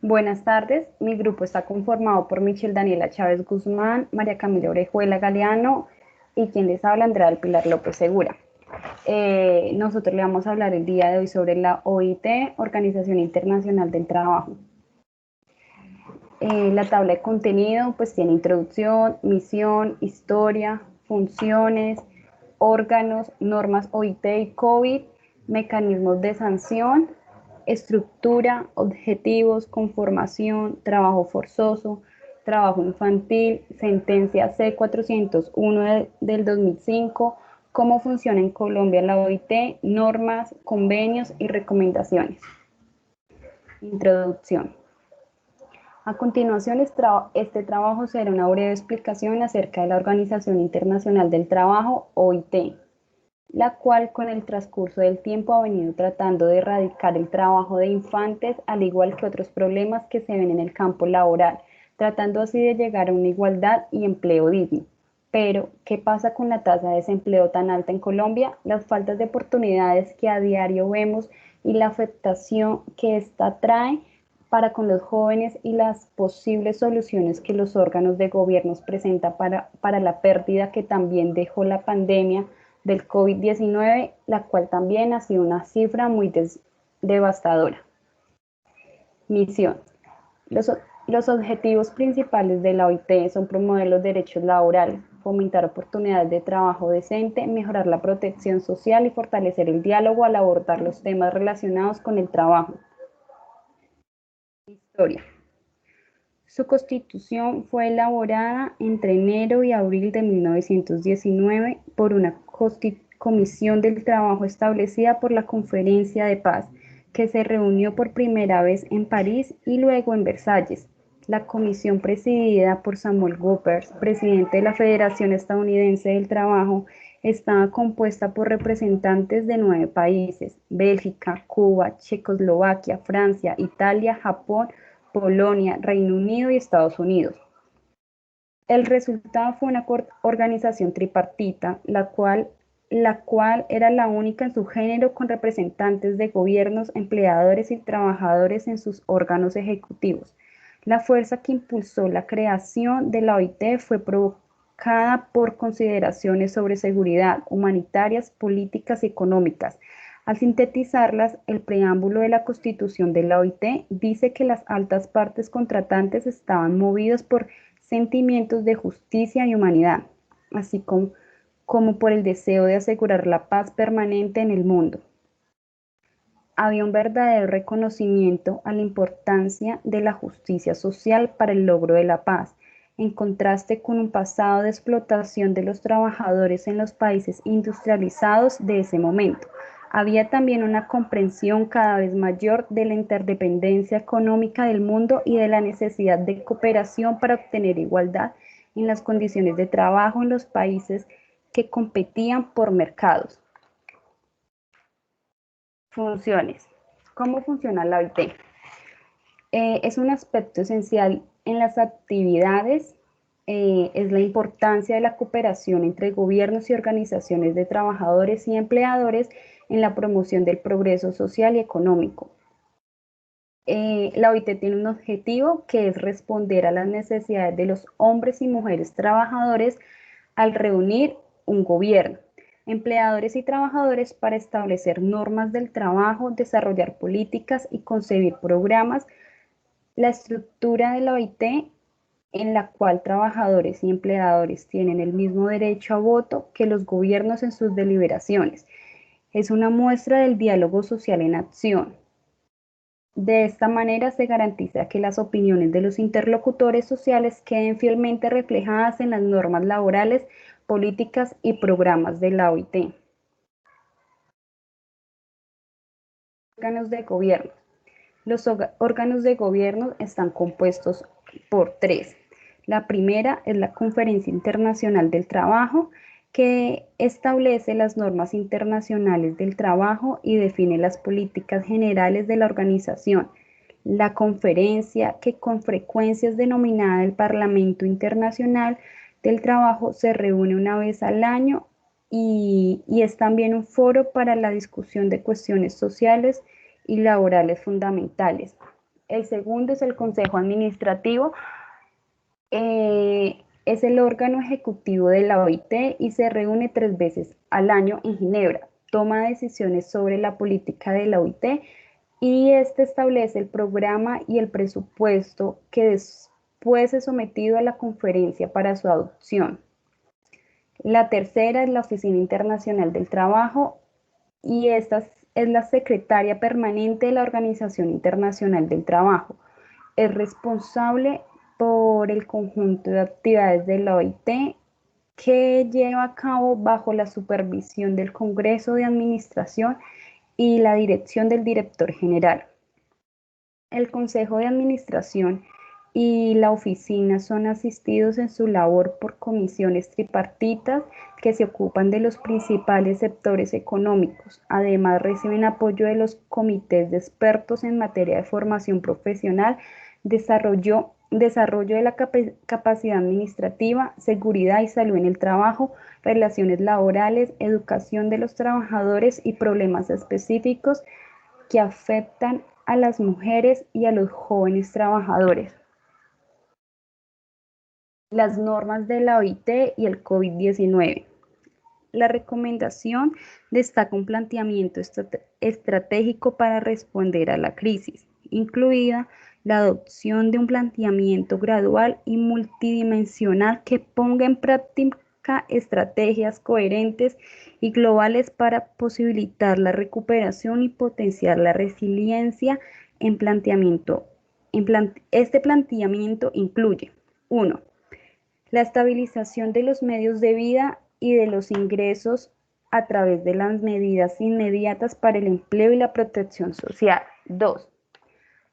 Buenas tardes, mi grupo está conformado por Michelle Daniela Chávez Guzmán, María Camila Orejuela Galeano y quien les habla, Andrea del Pilar López Segura. Nosotros le vamos a hablar el día de hoy sobre la OIT, Organización Internacional del Trabajo. La tabla de contenido pues tiene introducción, misión, historia, funciones, órganos, normas OIT y COVID, mecanismos de sanción, estructura, objetivos, conformación, trabajo forzoso, trabajo infantil, sentencia C401 del 2005, cómo funciona en Colombia la OIT, normas, convenios y recomendaciones. Introducción. A continuación, este trabajo será una breve explicación acerca de la Organización Internacional del Trabajo, OIT, la cual con el transcurso del tiempo ha venido tratando de erradicar el trabajo de infantes, al igual que otros problemas que se ven en el campo laboral, tratando así de llegar a una igualdad y empleo digno. Pero, ¿qué pasa con la tasa de desempleo tan alta en Colombia? Las faltas de oportunidades que a diario vemos y la afectación que esta trae para con los jóvenes y las posibles soluciones que los órganos de gobierno presentan para la pérdida que también dejó la pandemia del COVID-19, la cual también ha sido una cifra muy devastadora. Misión. Los, los objetivos principales de la OIT son promover los derechos laborales, fomentar oportunidades de trabajo decente, mejorar la protección social y fortalecer el diálogo al abordar los temas relacionados con el trabajo. Historia. Su constitución fue elaborada entre enero y abril de 1919 por una comisión del trabajo establecida por la Conferencia de Paz, que se reunió por primera vez en París y luego en Versalles. La comisión presidida por Samuel Gompers, presidente de la Federación Estadounidense del Trabajo, estaba compuesta por representantes de 9 países: Bélgica, Cuba, Checoslovaquia, Francia, Italia, Japón, Polonia, Reino Unido y Estados Unidos. El resultado fue una organización tripartita, la cual era la única en su género con representantes de gobiernos, empleadores y trabajadores en sus órganos ejecutivos. La fuerza que impulsó la creación de la OIT fue provocada por consideraciones sobre seguridad, humanitarias, políticas y económicas. Al sintetizarlas, el preámbulo de la Constitución de la OIT dice que las altas partes contratantes estaban movidos por sentimientos de justicia y humanidad, así como por el deseo de asegurar la paz permanente en el mundo. Había un verdadero reconocimiento a la importancia de la justicia social para el logro de la paz, en contraste con un pasado de explotación de los trabajadores en los países industrializados de ese momento. Había también una comprensión cada vez mayor de la interdependencia económica del mundo y de la necesidad de cooperación para obtener igualdad en las condiciones de trabajo en los países que competían por mercados. Funciones. ¿Cómo funciona la OIT? Es un aspecto esencial en las actividades, es la importancia de la cooperación entre gobiernos y organizaciones de trabajadores y empleadores en la promoción del progreso social y económico. La OIT tiene un objetivo que es responder a las necesidades de los hombres y mujeres trabajadores al reunir un gobierno, empleadores y trabajadores para establecer normas del trabajo, desarrollar políticas y concebir programas. La estructura de la OIT, en la cual trabajadores y empleadores tienen el mismo derecho a voto que los gobiernos en sus deliberaciones, es una muestra del diálogo social en acción. De esta manera se garantiza que las opiniones de los interlocutores sociales queden fielmente reflejadas en las normas laborales, políticas y programas de la OIT. Órganos de gobierno. Los órganos de gobierno están compuestos por 3. La primera es la Conferencia Internacional del Trabajo, que establece las normas internacionales del trabajo y define las políticas generales de la organización. La conferencia, que con frecuencia es denominada el Parlamento Internacional del Trabajo, se reúne una vez al año y es también un foro para la discusión de cuestiones sociales y laborales fundamentales. El segundo es el Consejo Administrativo. Es el órgano ejecutivo de la OIT y se reúne 3 veces al año en Ginebra. Toma decisiones sobre la política de la OIT y este establece el programa y el presupuesto que después es sometido a la conferencia para su adopción. La tercera es la Oficina Internacional del Trabajo y esta es la secretaria permanente de la Organización Internacional del Trabajo. Es responsable por el conjunto de actividades de la OIT que lleva a cabo bajo la supervisión del Congreso de Administración y la dirección del director general. El Consejo de Administración y la oficina son asistidos en su labor por comisiones tripartitas que se ocupan de los principales sectores económicos. Además, reciben apoyo de los comités de expertos en materia de formación profesional, desarrollo de la capacidad administrativa, seguridad y salud en el trabajo, relaciones laborales, educación de los trabajadores y problemas específicos que afectan a las mujeres y a los jóvenes trabajadores. Las normas de la OIT y el COVID-19. La recomendación destaca un planteamiento estratégico para responder a la crisis, incluida la adopción de un planteamiento gradual y multidimensional que ponga en práctica estrategias coherentes y globales para posibilitar la recuperación y potenciar la resiliencia en planteamiento. Este planteamiento incluye 1. La estabilización de los medios de vida y de los ingresos a través de las medidas inmediatas para el empleo y la protección social. 2.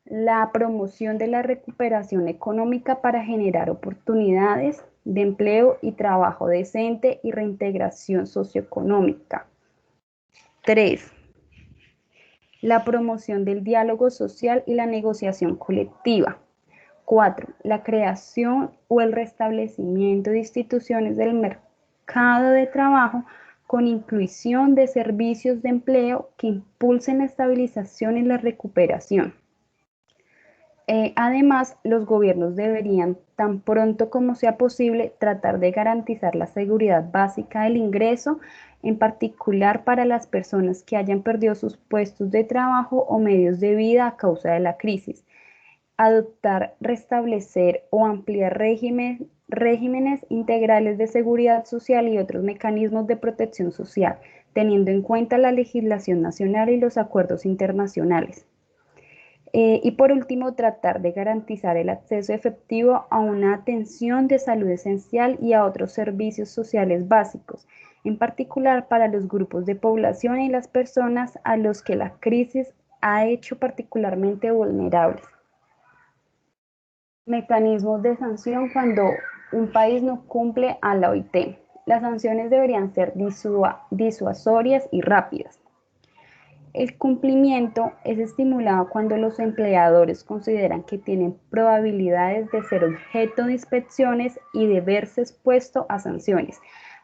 La promoción de la recuperación económica para generar oportunidades de empleo y trabajo decente y reintegración socioeconómica. 3. La promoción del diálogo social y la negociación colectiva. 4. La creación o el restablecimiento de instituciones del mercado de trabajo con inclusión de servicios de empleo que impulsen la estabilización y la recuperación. Además, los gobiernos deberían, tan pronto como sea posible, tratar de garantizar la seguridad básica del ingreso, en particular para las personas que hayan perdido sus puestos de trabajo o medios de vida a causa de la crisis. Adoptar, restablecer o ampliar regímenes integrales de seguridad social y otros mecanismos de protección social, teniendo en cuenta la legislación nacional y los acuerdos internacionales. Y por último, tratar de garantizar el acceso efectivo a una atención de salud esencial y a otros servicios sociales básicos, en particular para los grupos de población y las personas a los que la crisis ha hecho particularmente vulnerables. Mecanismos de sanción cuando un país no cumple a la OIT. Las sanciones deberían ser disuasorias y rápidas. El cumplimiento es estimulado cuando los empleadores consideran que tienen probabilidades de ser objeto de inspecciones y de verse expuesto a sanciones.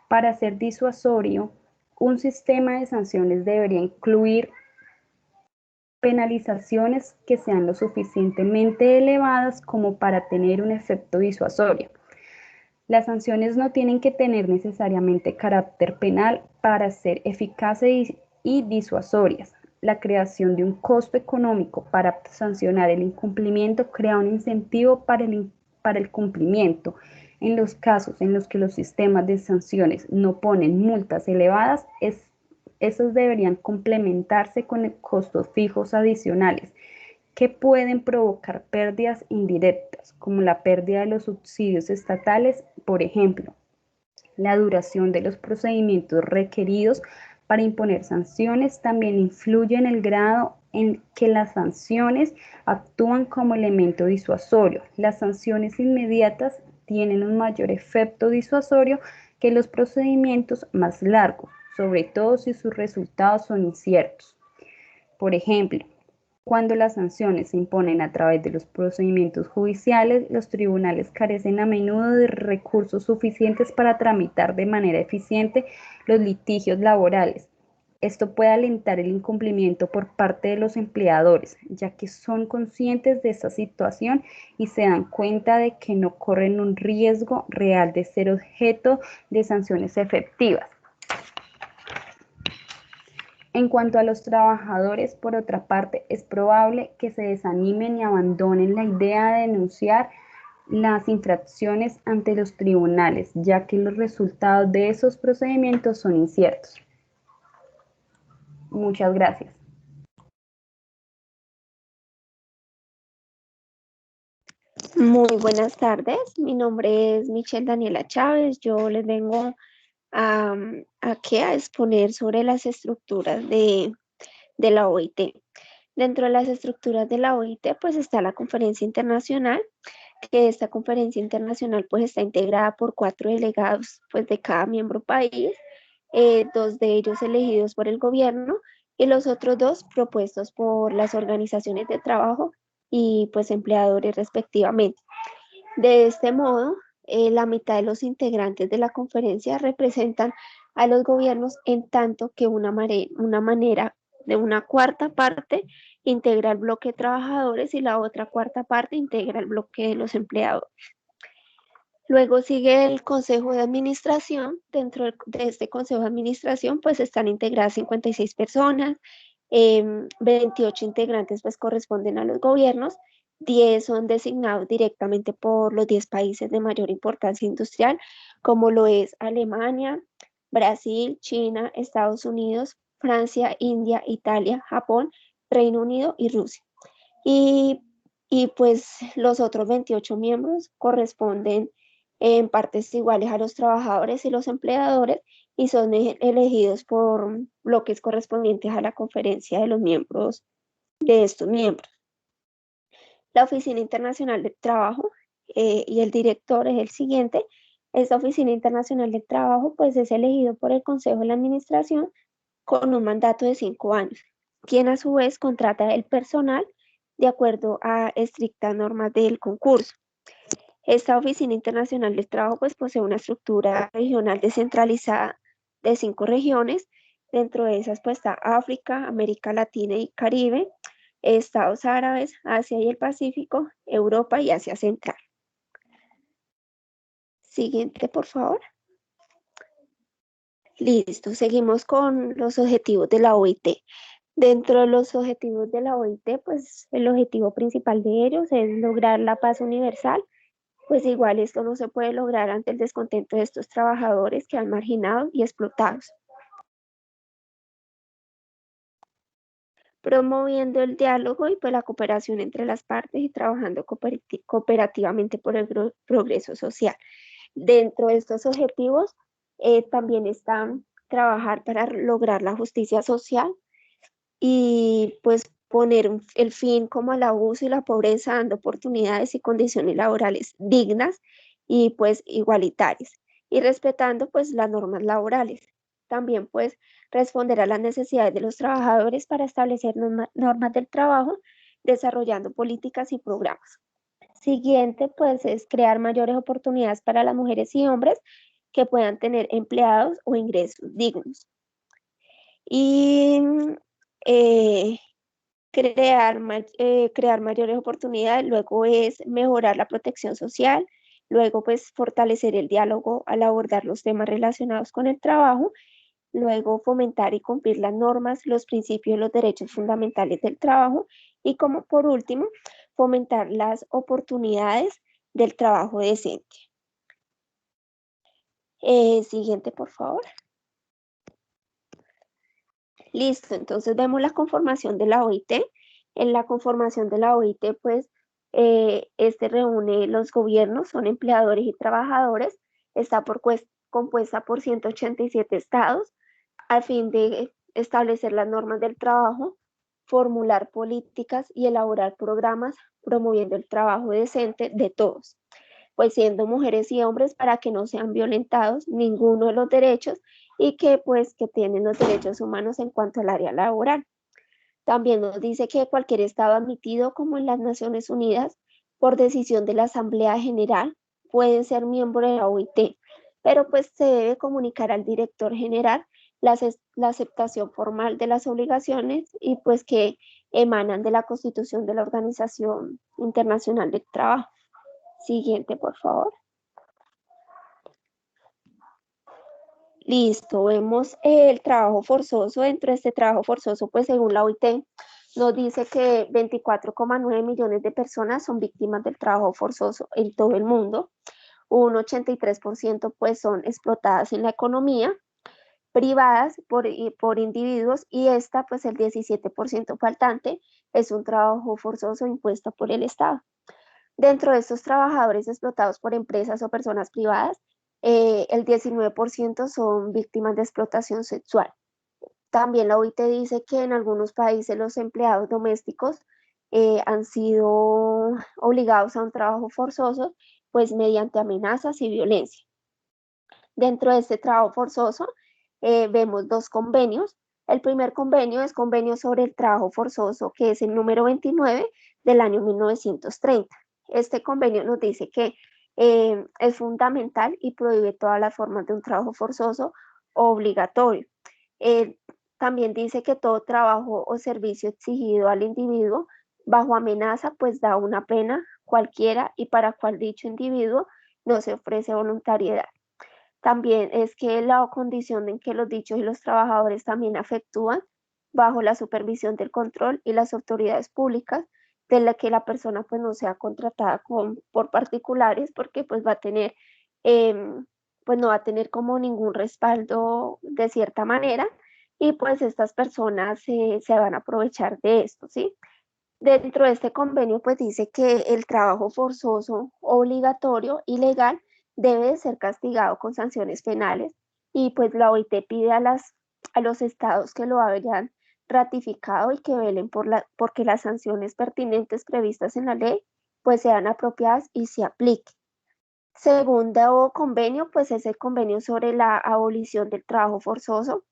Para ser disuasorio, un sistema de sanciones debería incluir penalizaciones que sean lo suficientemente elevadas como para tener un efecto disuasorio. Las sanciones no tienen que tener necesariamente carácter penal para ser eficaces y disuasorias. La creación de un costo económico para sancionar el incumplimiento crea un incentivo para el cumplimiento. En los casos en los que los sistemas de sanciones no ponen multas elevadas, esos deberían complementarse con costos fijos adicionales que pueden provocar pérdidas indirectas, como la pérdida de los subsidios estatales, por ejemplo. La duración de los procedimientos requeridos para imponer sanciones también influye en el grado en que las sanciones actúan como elemento disuasorio. Las sanciones inmediatas tienen un mayor efecto disuasorio que los procedimientos más largos, sobre todo si sus resultados son inciertos. Por ejemplo, cuando las sanciones se imponen a través de los procedimientos judiciales, los tribunales carecen a menudo de recursos suficientes para tramitar de manera eficiente los litigios laborales. Esto puede alentar el incumplimiento por parte de los empleadores, ya que son conscientes de esta situación y se dan cuenta de que no corren un riesgo real de ser objeto de sanciones efectivas. En cuanto a los trabajadores, por otra parte, es probable que se desanimen y abandonen la idea de denunciar las infracciones ante los tribunales, ya que los resultados de esos procedimientos son inciertos. Muchas gracias. Muy buenas tardes, mi nombre es Michelle Daniela Chávez, yo les vengo aquí a exponer sobre las estructuras de la OIT. Dentro de las estructuras de la OIT pues está la conferencia internacional, que esta conferencia internacional pues está integrada por 4 delegados pues de cada miembro país, 2 de ellos elegidos por el gobierno y los otros 2 propuestos por las organizaciones de trabajo y pues empleadores respectivamente. De este modo, la mitad de los integrantes de la conferencia representan a los gobiernos, en tanto que una manera de una cuarta parte integra el bloque de trabajadores y la otra cuarta parte integra el bloque de los empleadores. Luego sigue el Consejo de Administración. Dentro de este Consejo de Administración pues están integradas 56 personas, 28 integrantes pues corresponden a los gobiernos, 10 son designados directamente por los 10 países de mayor importancia industrial, como lo es Alemania, Brasil, China, Estados Unidos, Francia, India, Italia, Japón, Reino Unido y Rusia. Y pues los otros 28 miembros corresponden en partes iguales a los trabajadores y los empleadores y son elegidos por bloques correspondientes a la conferencia de los miembros de estos miembros. La Oficina Internacional del Trabajo y el director es el siguiente. Esta Oficina Internacional del Trabajo pues es elegido por el Consejo de la Administración con un mandato de 5 años, quien a su vez contrata el personal de acuerdo a estrictas normas del concurso. Esta Oficina Internacional del Trabajo pues posee una estructura regional descentralizada de 5 regiones. Dentro de esas pues está África, América Latina y Caribe, Estados Árabes, Asia y el Pacífico, Europa y Asia Central. Siguiente, por favor. Listo, seguimos con los objetivos de la OIT. Dentro de los objetivos de la OIT, pues el objetivo principal de ellos es lograr la paz universal. Pues igual esto no se puede lograr ante el descontento de estos trabajadores que han marginado y explotados. Promoviendo el diálogo y pues la cooperación entre las partes y trabajando cooperativamente por el progreso social. Dentro de estos objetivos también están trabajar para lograr la justicia social y pues poner el fin como al abuso y la pobreza, dando oportunidades y condiciones laborales dignas y pues igualitarias y respetando pues las normas laborales. También pues responder a las necesidades de los trabajadores para establecer normas del trabajo, desarrollando políticas y programas. Siguiente pues es crear mayores oportunidades para las mujeres y hombres que puedan tener empleados o ingresos dignos. Y crear mayores oportunidades, luego es mejorar la protección social, luego pues fortalecer el diálogo al abordar los temas relacionados con el trabajo, luego fomentar y cumplir las normas, los principios y los derechos fundamentales del trabajo y como por último, fomentar las oportunidades del trabajo decente. Siguiente, por favor. Listo, entonces vemos la conformación de la OIT. En la conformación de la OIT, pues, reúne los gobiernos, son empleadores y trabajadores, está compuesta por 187 estados, a fin de establecer las normas del trabajo, formular políticas y elaborar programas promoviendo el trabajo decente de todos, pues siendo mujeres y hombres para que no sean violentados ninguno de los derechos y que pues que tienen los derechos humanos en cuanto al área laboral. También nos dice que cualquier estado admitido como en las Naciones Unidas por decisión de la Asamblea General pueden ser miembros de la OIT, pero pues se debe comunicar al director general la aceptación formal de las obligaciones y pues que emanan de la Constitución de la Organización Internacional del Trabajo. Siguiente, por favor. Listo, vemos el trabajo forzoso. Dentro de este trabajo forzoso, pues según la OIT, nos dice que 24,9 millones de personas son víctimas del trabajo forzoso en todo el mundo. Un 83% pues son explotadas en la economía, privadas por individuos, y esta pues el 17% faltante es un trabajo forzoso impuesto por el Estado. Dentro de estos trabajadores explotados por empresas o personas privadas, el 19% son víctimas de explotación sexual. También la OIT dice que en algunos países los empleados domésticos han sido obligados a un trabajo forzoso, pues mediante amenazas y violencia. Dentro de este trabajo forzoso vemos dos convenios. El primer convenio es convenio sobre el trabajo forzoso, que es el número 29 del año 1930. Este convenio nos dice que es fundamental y prohíbe todas las formas de un trabajo forzoso o obligatorio. Eh, También dice que todo trabajo o servicio exigido al individuo bajo amenaza pues da una pena cualquiera y para cual dicho individuo no se ofrece voluntariedad. También es que la condición en que los dichos y los trabajadores también efectúan bajo la supervisión del control y las autoridades públicas, de la que la persona pues no sea contratada por particulares, porque pues va a tener, pues no va a tener como ningún respaldo de cierta manera, y pues estas personas se van a aprovechar de esto, ¿sí? Dentro de este convenio, pues dice que el trabajo forzoso, obligatorio, ilegal, debe de ser castigado con sanciones penales, y pues la OIT pide a los estados que lo hayan ratificado y que velen porque las sanciones pertinentes previstas en la ley pues sean apropiadas y se apliquen. Segundo convenio, pues es el convenio sobre la abolición del trabajo forzoso,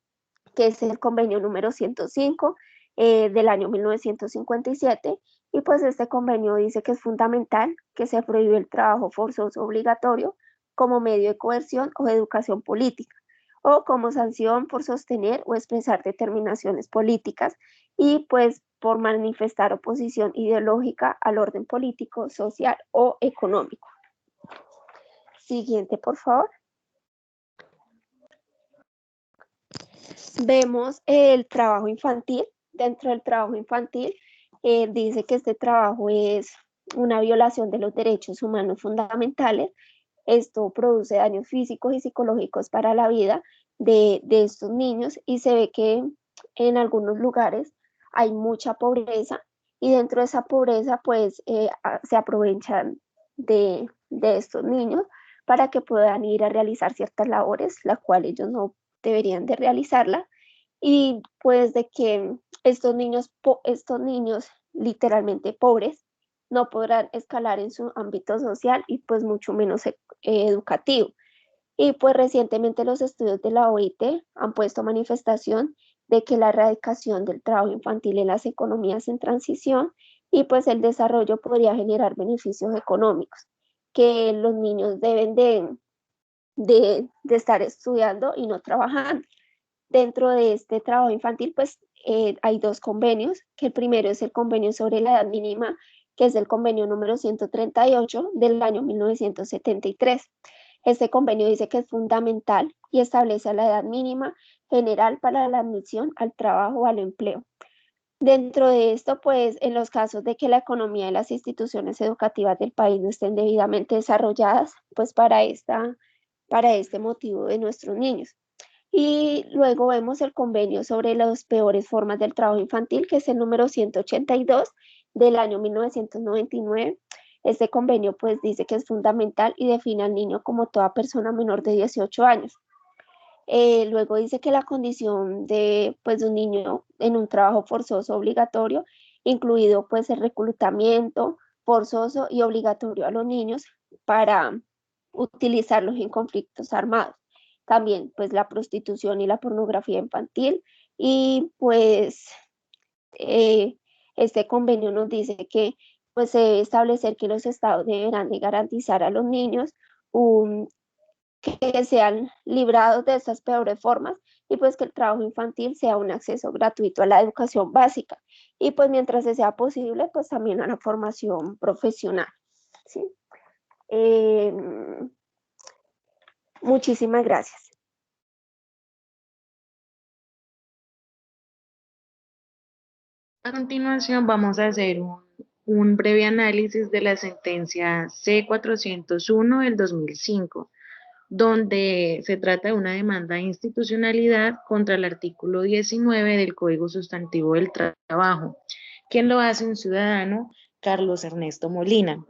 que es el convenio número 105 del año 1957, y pues este convenio dice que es fundamental que se prohíbe el trabajo forzoso obligatorio como medio de coerción o de educación política, o como sanción por sostener o expresar determinaciones políticas y pues por manifestar oposición ideológica al orden político, social o económico. Siguiente, por favor. Vemos el trabajo infantil. Dentro del trabajo infantil, dice que este trabajo es una violación de los derechos humanos fundamentales. Esto produce daños físicos y psicológicos para la vida de estos niños, y se ve que en algunos lugares hay mucha pobreza, y dentro de esa pobreza pues se aprovechan de estos niños para que puedan ir a realizar ciertas labores, las cuales ellos no deberían de realizarla, y pues de que estos niños literalmente pobres no podrán escalar en su ámbito social y pues mucho menos educativo. Y pues recientemente los estudios de la OIT han puesto manifestación de que la erradicación del trabajo infantil en las economías en transición y pues el desarrollo podría generar beneficios económicos, que los niños deben de estar estudiando y no trabajando. Dentro de este trabajo infantil, pues hay dos convenios, que el primero es el convenio sobre la edad mínima, que es el convenio número 138 del año 1973. Este convenio dice que es fundamental y establece la edad mínima general para la admisión al trabajo o al empleo. Dentro de esto, pues en los casos de que la economía y las instituciones educativas del país no estén debidamente desarrolladas, pues para este motivo de nuestros niños. Y luego vemos el convenio sobre las peores formas del trabajo infantil, que es el número 182 del año 1999. Este convenio pues dice que es fundamental y define al niño como toda persona menor de 18 años. Luego dice que la condición de un niño en un trabajo forzoso obligatorio, incluido pues el reclutamiento forzoso y obligatorio a los niños para utilizarlos en conflictos armados. También pues la prostitución y la pornografía infantil, y pues eh, este convenio nos dice que pues se debe establecer que los estados deberán de garantizar a los niños un que sean librados de estas peores formas y pues que el trabajo infantil sea un acceso gratuito a la educación básica y pues mientras sea posible pues también a la formación profesional, ¿sí? Eh, Muchísimas gracias. A continuación vamos a hacer un breve análisis de la sentencia C-401 del 2005, donde se trata de una demanda de institucionalidad contra el artículo 19 del Código Sustantivo del Trabajo. ¿Quién lo hace? Un ciudadano, Carlos Ernesto Molina.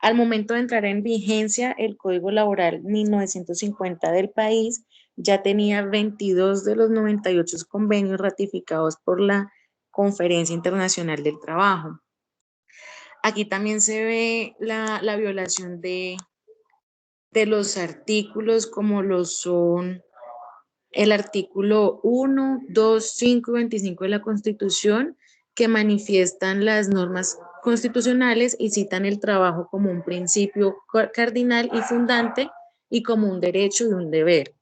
Al momento de entrar en vigencia el Código Laboral 1950 del país, ya tenía 22 de los 98 convenios ratificados por la Conferencia Internacional del Trabajo. Aquí también se ve la violación de los artículos como lo son el artículo 1, 2, 5 y 25 de la Constitución, que manifiestan las normas constitucionales y citan el trabajo como un principio cardinal y fundante y como un derecho y un deber.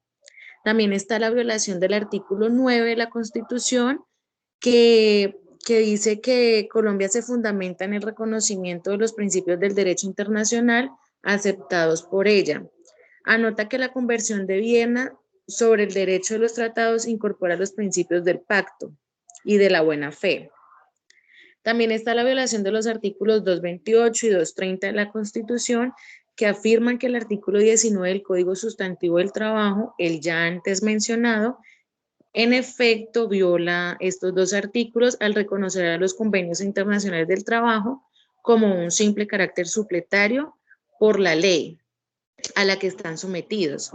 También está la violación del artículo 9 de la Constitución, que dice que Colombia se fundamenta en el reconocimiento de los principios del derecho internacional aceptados por ella. Anota que la Convención de Viena sobre el derecho de los tratados incorpora los principios del pacto y de la buena fe. También está la violación de los artículos 228 y 230 de la Constitución, que afirman que el artículo 19 del Código Sustantivo del Trabajo, el ya antes mencionado, en efecto viola estos dos artículos al reconocer a los convenios internacionales del trabajo como un simple carácter supletario por la ley a la que están sometidos.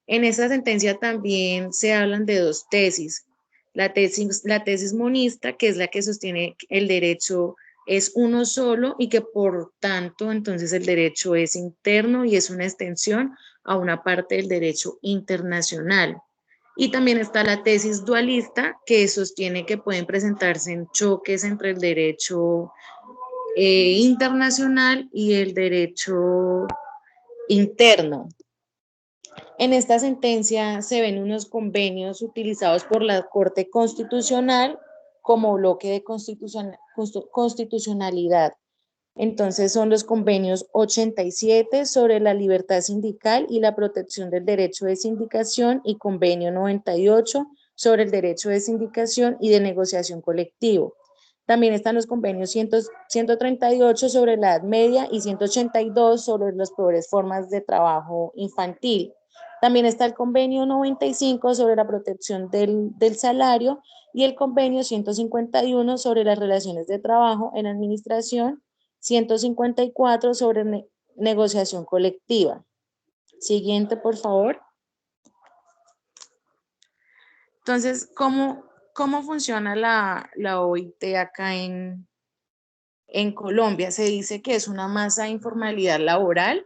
En esta sentencia también se hablan de dos tesis. La tesis monista, que es la que sostiene que el derecho es uno solo y que por tanto entonces el derecho es interno y es una extensión a una parte del derecho internacional. Y también está la tesis dualista, que sostiene que pueden presentarse en choques entre el derecho internacional y el derecho interno. En esta sentencia se ven unos convenios utilizados por la Corte Constitucional como bloque de constitucionalidad. Entonces son los convenios 87 sobre la libertad sindical y la protección del derecho de sindicación y convenio 98 sobre el derecho de sindicación y de negociación colectivo. También están los convenios 138 sobre la Edad Media y 182 sobre las peores formas de trabajo infantil. También está el convenio 95 sobre la protección del salario y el convenio 151 sobre las relaciones de trabajo en administración, 154 sobre negociación colectiva. Siguiente, por favor. Entonces, ¿cómo funciona la OIT acá en Colombia? Se dice que es una masa de informalidad laboral,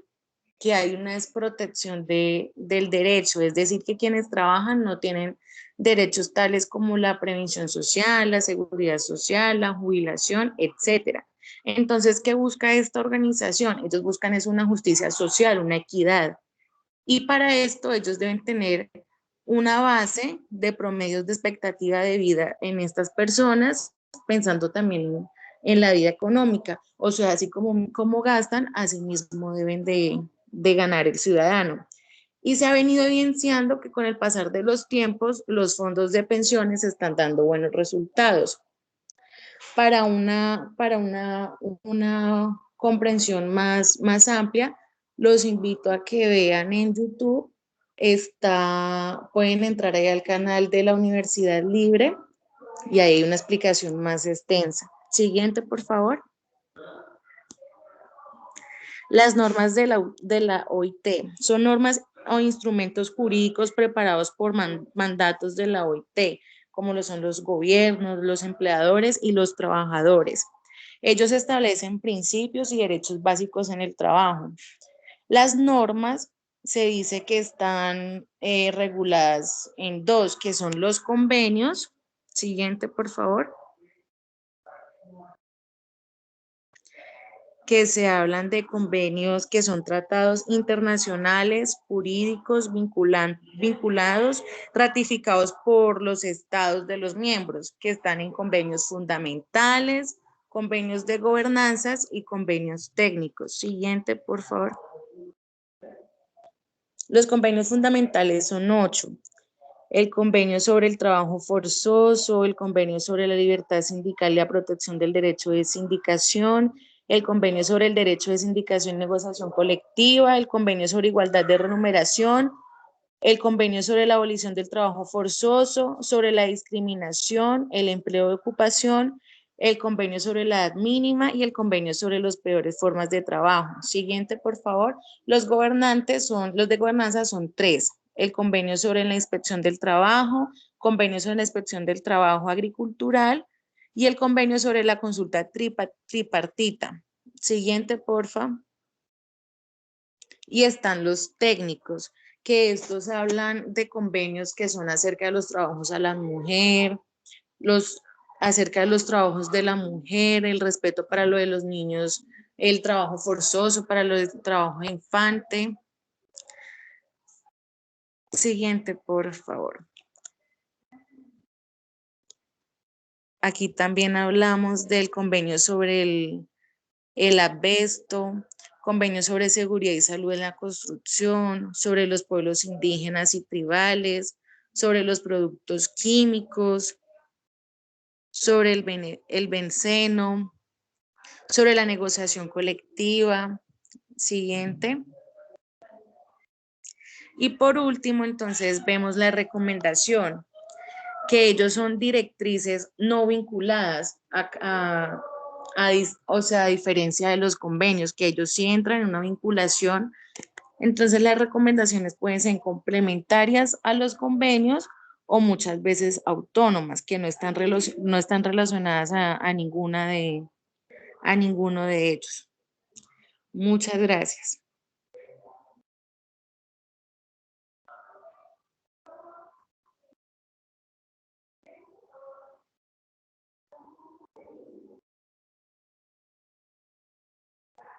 que hay una desprotección del derecho, es decir, que quienes trabajan no tienen derechos tales como la prevención social, la seguridad social, la jubilación, etcétera. Entonces, ¿qué busca esta organización? Ellos buscan es una justicia social, una equidad. Y para esto ellos deben tener una base de promedios de expectativa de vida en estas personas, pensando también en la vida económica. O sea, así como gastan, así mismo deben de ganar el ciudadano. Y se ha venido evidenciando que con el pasar de los tiempos, los fondos de pensiones están dando buenos resultados. Para una comprensión más amplia, los invito a que vean en YouTube, pueden entrar ahí al canal de la Universidad Libre y ahí hay una explicación más extensa. Siguiente, por favor. Las normas de la OIT son normas o instrumentos jurídicos preparados por mandatos de la OIT, como lo son los gobiernos, los empleadores y los trabajadores. Ellos establecen principios y derechos básicos en el trabajo. Las normas se dice que están reguladas en dos, que son los convenios. Siguiente, por favor. que se hablan de convenios que son tratados internacionales, jurídicos, vinculados, ratificados por los estados de los miembros, que están en convenios fundamentales, convenios de gobernanzas y convenios técnicos. Siguiente, por favor. Los convenios fundamentales son 8. El convenio sobre el trabajo forzoso, el convenio sobre la libertad sindical y la protección del derecho de sindicación, el convenio sobre el derecho de sindicación y negociación colectiva, el convenio sobre igualdad de remuneración, el convenio sobre la abolición del trabajo forzoso, sobre la discriminación, el empleo de ocupación, el convenio sobre la edad mínima y el convenio sobre las peores formas de trabajo. Siguiente, por favor. Los de gobernanza son 3. El convenio sobre la inspección del trabajo, convenio sobre la inspección del trabajo agricultural y el convenio sobre la consulta tripartita. Siguiente, porfa. Y están los técnicos, que estos hablan de convenios que son acerca de los trabajos a la mujer, acerca de los trabajos de la mujer, el respeto para lo de los niños, el trabajo forzoso, para lo del trabajo infante. Siguiente, por favor. Aquí también hablamos del convenio sobre el asbesto, convenio sobre seguridad y salud en la construcción, sobre los pueblos indígenas y tribales, sobre los productos químicos, sobre el benceno, sobre la negociación colectiva. Siguiente. Y por último, entonces, vemos la recomendación, que ellos son directrices no vinculadas a diferencia de los convenios, que ellos sí entran en una vinculación. Entonces, las recomendaciones pueden ser complementarias a los convenios o muchas veces autónomas, que no están relacionadas a ninguno de ellos. Muchas gracias.